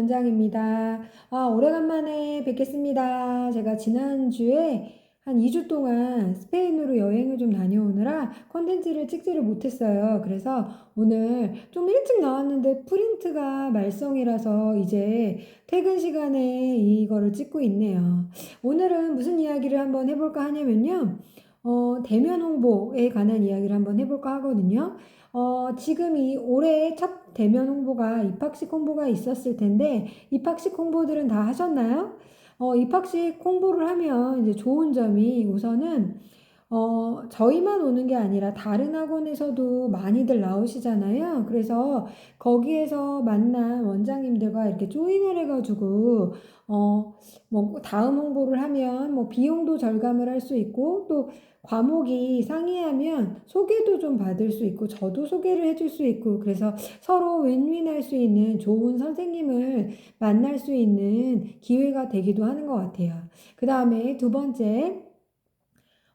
원장입니다. 오래간만에 뵙겠습니다. 제가 지난주에 한 2주 동안 스페인으로 여행을 좀 다녀오느라 컨텐츠를 찍지를 못했어요. 그래서 오늘 좀 일찍 나왔는데 프린트가 말썽이라서 이제 퇴근 시간에 이거를 찍고 있네요. 오늘은 무슨 이야기를 한번 해볼까 하냐면요. 대면 홍보에 관한 이야기를 한번 해볼까 하거든요. 지금 이 올해 첫 대면 홍보가 입학식 홍보가 있었을 텐데, 입학식 홍보들은 다 하셨나요? 입학식 홍보를 하면 이제 좋은 점이 우선은 저희만 오는 게 아니라 다른 학원에서도 많이들 나오시잖아요. 그래서 거기에서 만난 원장님들과 이렇게 조인을 해가지고, 뭐, 다음 홍보를 하면 뭐 비용도 절감을 할 수 있고, 또 과목이 상이하면 소개도 좀 받을 수 있고, 저도 소개를 해줄 수 있고, 그래서 서로 윈윈할 수 있는 좋은 선생님을 만날 수 있는 기회가 되기도 하는 것 같아요. 그 다음에 두 번째,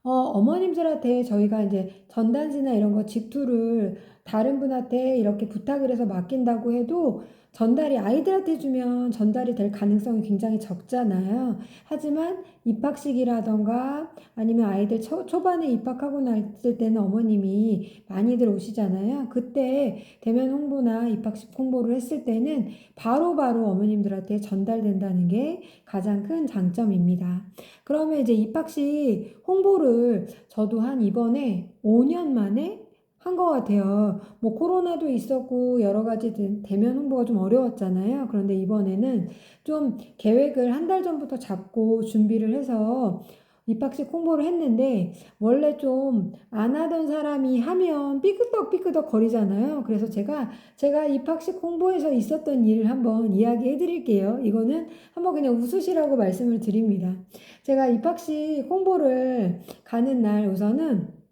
어머님들한테 저희가 이제 전단지나 이런 거 직투를 다른 분한테 이렇게 부탁을 해서 맡긴다고 해도 전달이 아이들한테 주면 전달이 될 가능성이 굉장히 적잖아요. 하지만 입학식이라던가 아니면 아이들 초반에 입학하고 났을 때는 어머님이 많이들 오시잖아요. 그때 대면 홍보나 입학식 홍보를 했을 때는 바로바로 어머님들한테 전달된다는 게 가장 큰 장점입니다. 그러면 이제 입학식 홍보를 저도 한 이번에 5년 만에 한 것 같아요. 뭐 코로나도 있었고 여러 가지 대면 홍보가 좀 어려웠잖아요. 그런데 이번에는 좀 계획을 한 달 전부터 잡고 준비를 해서 입학식 홍보를 했는데 원래 좀 안 하던 사람이 하면 삐끄덕 거리잖아요. 그래서 제가 입학식 홍보에서 있었던 일을 한번 이야기해 드릴게요. 이거는 한번 그냥 웃으시라고 말씀을 드립니다. 제가 입학식 홍보를 가는 날 우선은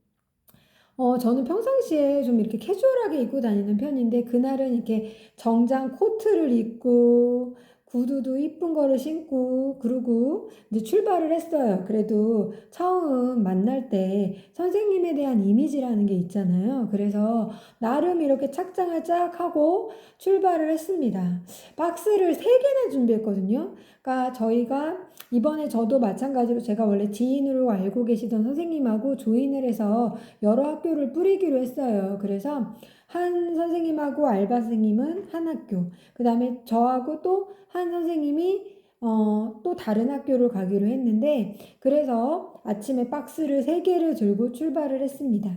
저는 평상시에 좀 이렇게 캐주얼하게 입고 다니는 편인데, 그날은 이렇게 정장 코트를 입고, 구두도 이쁜 거를 신고, 그러고 이제 출발을 했어요. 그래도 처음 만날 때 선생님에 대한 이미지라는 게 있잖아요. 그래서 나름 이렇게 착장을 쫙 하고 출발을 했습니다. 박스를 3개나 준비했거든요. 그러니까 저희가 이번에 저도 마찬가지로 제가 원래 지인으로 알고 계시던 선생님하고 조인을 해서 여러 학교를 뿌리기로 했어요. 그래서 한 선생님하고 알바 선생님은 한 학교, 그 다음에 저하고 또 한 선생님이 또 다른 학교를 가기로 했는데, 그래서 아침에 박스를 3개를 들고 출발을 했습니다.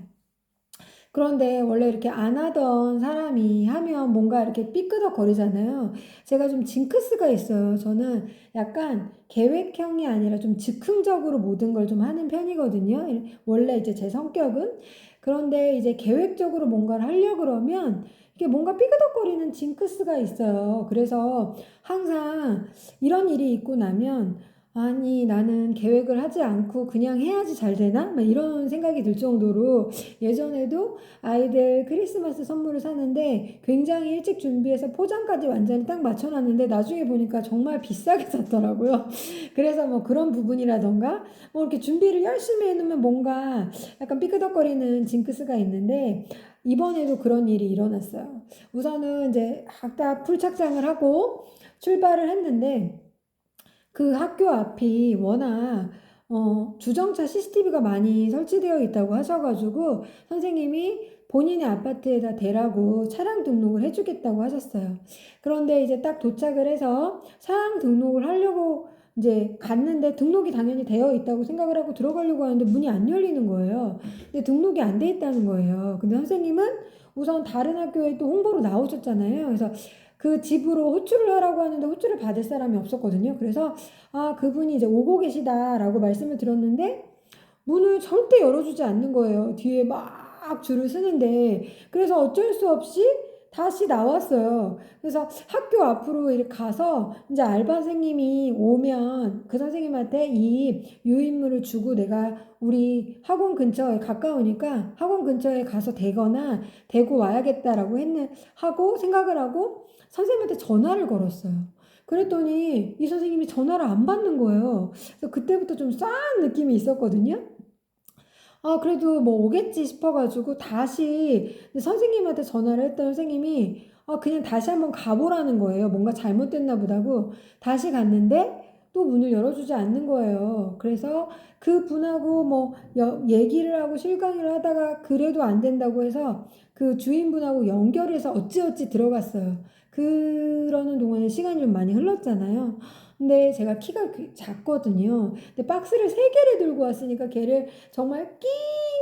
그런데 원래 이렇게 안 하던 사람이 하면 뭔가 이렇게 삐끄덕 거리잖아요. 제가 좀 징크스가 있어요. 저는 약간 계획형이 아니라 좀 즉흥적으로 모든 걸 좀 하는 편이거든요. 원래 이제 제 성격은. 그런데 이제 계획적으로 뭔가를 하려고 그러면 이게 뭔가 삐그덕거리는 징크스가 있어요. 그래서 항상 이런 일이 있고 나면 아니, 나는 계획을 하지 않고 그냥 해야지 잘 되나? 막 이런 생각이 들 정도로 예전에도 아이들 크리스마스 선물을 사는데 굉장히 일찍 준비해서 포장까지 완전히 딱 맞춰놨는데 나중에 보니까 정말 비싸게 샀더라고요. 그래서 뭐 그런 부분이라던가 뭐 이렇게 준비를 열심히 해놓으면 뭔가 약간 삐끄덕거리는 징크스가 있는데 이번에도 그런 일이 일어났어요. 우선은 이제 각자 풀착장을 하고 출발을 했는데 그 학교 앞이 워낙 주정차 CCTV가 많이 설치되어 있다고 하셔가지고 선생님이 본인의 아파트에다 대라고 차량 등록을 해주겠다고 하셨어요. 그런데 이제 딱 도착을 해서 차량 등록을 하려고 이제 갔는데 등록이 당연히 되어 있다고 생각을 하고 들어가려고 하는데 문이 안 열리는 거예요. 근데 등록이 안 돼 있다는 거예요. 근데 선생님은 우선 다른 학교에 또 홍보로 나오셨잖아요. 그래서 그 집으로 호출을 하라고 하는데 호출을 받을 사람이 없었거든요. 그래서 그분이 이제 오고 계시다라고 말씀을 드렸는데 문을 절대 열어주지 않는 거예요. 뒤에 막 줄을 서는데. 그래서 어쩔 수 없이 다시 나왔어요. 그래서 학교 앞으로 이렇게 가서 이제 알바 선생님이 오면 그 선생님한테 이 유인물을 주고 내가 우리 학원 근처에 가까우니까 학원 근처에 가서 대거나 대고 와야겠다라고 하고 생각을 하고 선생님한테 전화를 걸었어요. 그랬더니 이 선생님이 전화를 안 받는 거예요. 그래서 그때부터 좀 싸한 느낌이 있었거든요. 그래도 뭐 오겠지 싶어가지고 다시 선생님한테 전화를 했던 선생님이 그냥 다시 한번 가보라는 거예요. 뭔가 잘못됐나 보다고 다시 갔는데 또 문을 열어주지 않는 거예요. 그래서 그 분하고 뭐 얘기를 하고 실강의를 하다가 그래도 안 된다고 해서 그 주인분하고 연결해서 어찌어찌 들어갔어요. 그러는 동안에 시간이 좀 많이 흘렀잖아요. 근데 제가 키가 작거든요. 근데 박스를 세 개를 들고 왔으니까 걔를 정말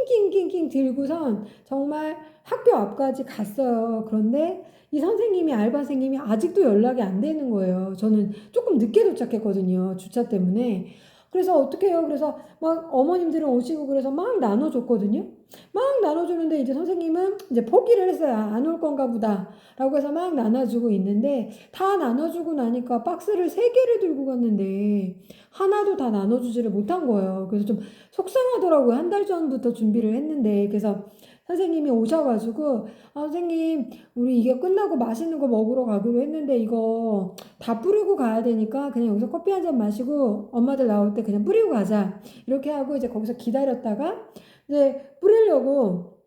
낑낑낑낑 들고선 정말 학교 앞까지 갔어요. 그런데 이 선생님이 알바 선생님이 아직도 연락이 안 되는 거예요. 저는 조금 늦게 도착했거든요. 주차 때문에. 그래서 어떻게 해요? 그래서 막 어머님들은 오시고 그래서 막 나눠줬거든요. 막 나눠주는데 이제 선생님은 이제 포기를 했어요. 안 올 건가 보다. 라고 해서 막 나눠주고 있는데 다 나눠주고 나니까 박스를 세 개를 들고 갔는데 하나도 다 나눠주지를 못한 거예요. 그래서 좀 속상하더라고요. 한 달 전부터 준비를 했는데. 그래서 선생님이 오셔가지고 선생님 우리 이게 끝나고 맛있는 거 먹으러 가기로 했는데 이거 다 뿌리고 가야 되니까 그냥 여기서 커피 한 잔 마시고 엄마들 나올 때 그냥 뿌리고 가자 이렇게 하고 이제 거기서 기다렸다가 이제 뿌리려고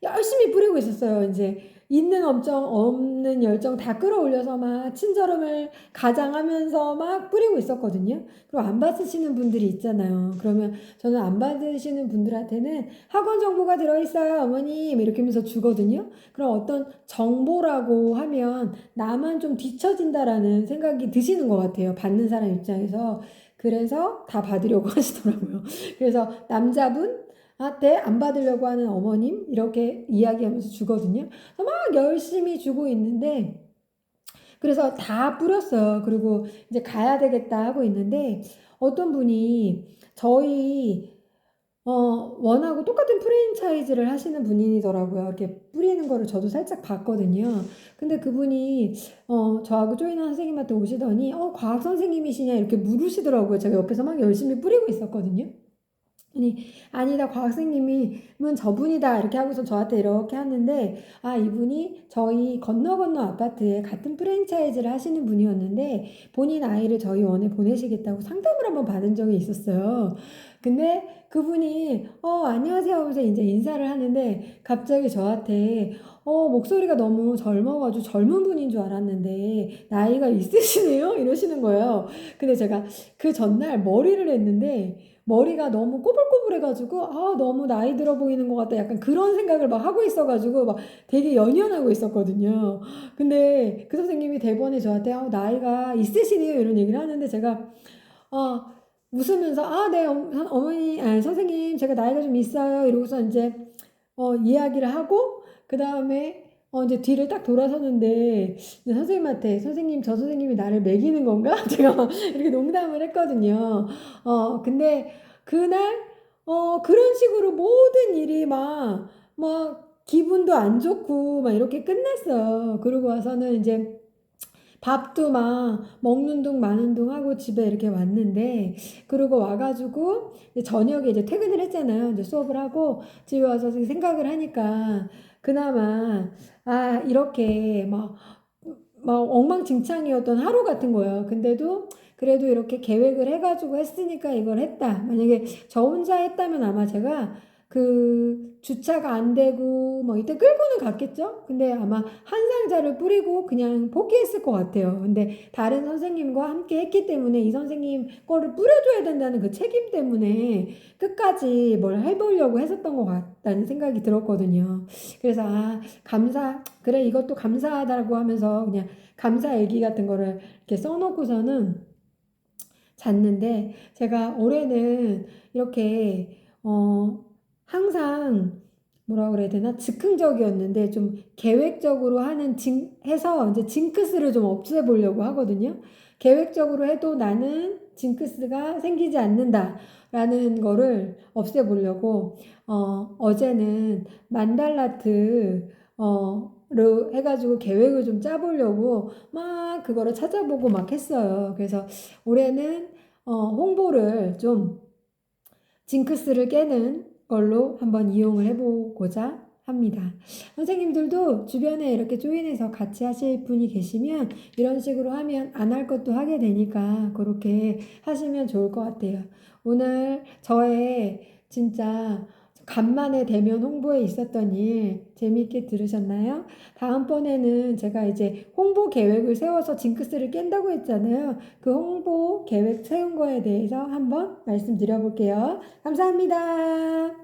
열심히 뿌리고 있었어요. 이제 있는 엄청 없는 열정 다 끌어올려서 막 친절함을 가장하면서 막 뿌리고 있었거든요. 그리고 안 받으시는 분들이 있잖아요. 그러면 저는 안 받으시는 분들한테는 학원 정보가 들어있어요, 어머님 이렇게 하면서 주거든요. 그럼 어떤 정보라고 하면 나만 좀 뒤처진다라는 생각이 드시는 것 같아요. 받는 사람 입장에서. 그래서 다 받으려고 하시더라고요. 그래서 남자분 대 안 받으려고 하는 어머님 이렇게 이야기하면서 주거든요. 그래서 막 열심히 주고 있는데 그래서 다 뿌렸어요. 그리고 이제 가야 되겠다 하고 있는데 어떤 분이 저희 원하고 똑같은 프랜차이즈를 하시는 분이더라고요. 이렇게 뿌리는 거를 저도 살짝 봤거든요. 근데 그분이 저하고 조인한 선생님한테 오시더니 과학 선생님이시냐 이렇게 물으시더라고요. 제가 옆에서 막 열심히 뿌리고 있었거든요. 아니다 과학생님은 저분이다 이렇게 하고서 저한테 이렇게 하는데 이분이 저희 건너 건너 아파트에 같은 프랜차이즈를 하시는 분이었는데 본인 아이를 저희 원에 보내시겠다고 상담을 한번 받은 적이 있었어요. 근데 그분이 안녕하세요 하면서 이제 인사를 하는데 갑자기 저한테 목소리가 너무 젊어가지고 젊은 분인 줄 알았는데 나이가 있으시네요 이러시는 거예요. 근데 제가 그 전날 머리를 했는데 머리가 너무 꼬불꼬불해가지고 너무 나이 들어 보이는 것 같다 약간 그런 생각을 막 하고 있어가지고 막 되게 연연하고 있었거든요. 근데 그 선생님이 대번에 저한테 나이가 있으시네요 이런 얘기를 하는데 제가 어, 웃으면서 네 어머니 선생님 제가 나이가 좀 있어요 이러고서 이제 이야기를 하고 그 다음에 이제 뒤를 딱 돌아서는데 이제 선생님한테 선생님 저 선생님이 나를 매기는 건가? 제가 이렇게 농담을 했거든요. 근데 그날 그런 식으로 모든 일이 막 기분도 안 좋고 막 이렇게 끝났어요. 그러고 와서는 이제 밥도 막 먹는 둥 마는 둥 하고 집에 이렇게 왔는데 그러고 와가지고 이제 저녁에 이제 퇴근을 했잖아요. 이제 수업을 하고 집에 와서 생각을 하니까 그나마 이렇게 막 엉망진창이었던 하루 같은 거예요. 근데도 그래도 이렇게 계획을 해가지고 했으니까 이걸 했다. 만약에 저 혼자 했다면 아마 제가 그 주차가 안 되고 뭐 이때 끌고는 갔겠죠? 근데 아마 한 상자를 뿌리고 그냥 포기했을 것 같아요. 근데 다른 선생님과 함께 했기 때문에 이 선생님 거를 뿌려줘야 된다는 그 책임 때문에 끝까지 뭘 해보려고 했었던 것 같다는 생각이 들었거든요. 그래서 그래 이것도 감사하다고 하면서 그냥 감사 얘기 같은 거를 이렇게 써놓고서는 잤는데 제가 올해는 이렇게 항상 뭐라 그래야 되나 즉흥적이었는데 좀 계획적으로 해서 이제 징크스를 좀 없애보려고 하거든요. 계획적으로 해도 나는 징크스가 생기지 않는다라는 거를 없애보려고 어제는 만달라트 로 해가지고 계획을 좀 짜보려고 막 그거를 찾아보고 막 했어요. 그래서 올해는 홍보를 좀 징크스를 깨는 걸로 한번 이용을 해보고자 합니다. 선생님들도 주변에 이렇게 조인해서 같이 하실 분이 계시면 이런 식으로 하면 안 할 것도 하게 되니까 그렇게 하시면 좋을 것 같아요. 오늘 저의 진짜 간만에 대면 홍보에 있었던 일 재미있게 들으셨나요? 다음번에는 제가 이제 홍보 계획을 세워서 징크스를 깬다고 했잖아요. 그 홍보 계획 세운 거에 대해서 한번 말씀드려 볼게요. 감사합니다.